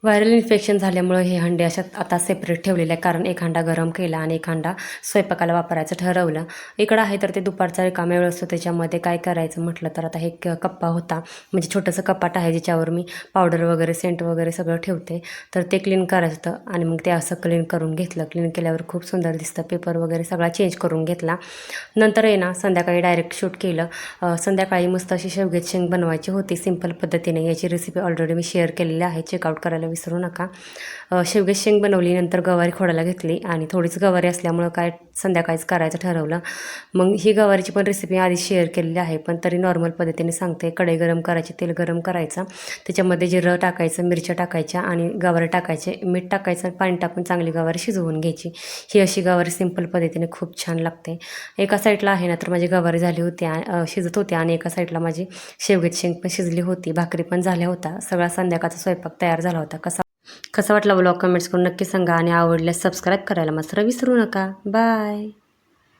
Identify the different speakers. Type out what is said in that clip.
Speaker 1: Viral infection झाल्यामुळं हे हंडे अशात आता सेपरेट ठेवलेले आहे, कारण एक हांडा गरम केला आणि एक हांडा स्वयंपाकाला वापरायचं ठरवलं. इकडं आहे तर ते दुपारचा रिकाम्या वेळ असतो, त्याच्यामध्ये काय करायचं म्हटलं तर आता हे कप्पा होता, म्हणजे छोटंसं कपाट आहे ज्याच्यावर मी पावडर वगैरे सेंट वगैरे सगळं ठेवते. तर ते क्लीन करायचं होतं आणि मग ते असं क्लीन करून घेतलं. क्लीन केल्यावर खूप सुंदर दिसतं. पेपर वगैरे सगळा चेंज करून घेतला. नंतर आहे ना संध्याकाळी डायरेक्ट शूट केलं. संध्याकाळी मस्त अशी शेवग्याची शेंग बनवायची होती सिंपल पद्धतीने. याची रेसिपी ऑलरेडी मी शेअर केलेली आहे, चेकआउट करायला विसरू नका. शेवग्याची शेंग बनवली, नंतर गवारी खोडायला घेतली आणि थोडीच गवारी असल्यामुळं काय संध्याकाळीच करायचं ठरवलं. मग ही गवारीची पण रेसिपी आधी शेअर केलेली आहे, पण तरी नॉर्मल पद्धतीने सांगते. कढई गरम करायची, तेल गरम करायचं, त्याच्यामध्ये जिरं टाकायचं, मिरच्या टाकायच्या आणि गवारी टाकायचे, मीठ टाकायचं, पाणी टाकून चांगली गवारी शिजवून घ्यायची. ही अशी गवारी सिंपल पद्धतीने खूप छान लागते. एका साईडला आहे ना तर माझी गवारी झाली होती, शिजत होती आणि एका साईडला माझी शेवग्याची शेंग पण शिजली होती, भाकरी पण झाल्या होत्या. सगळा संध्याकाळचा स्वयंपाक तयार झाला होता. कसा वाटला व्लॉग कमेंट्स करून नक्की सांगा आणि आवडल्यास सबस्क्राईब करायला मात्र विसरू नका. बाय.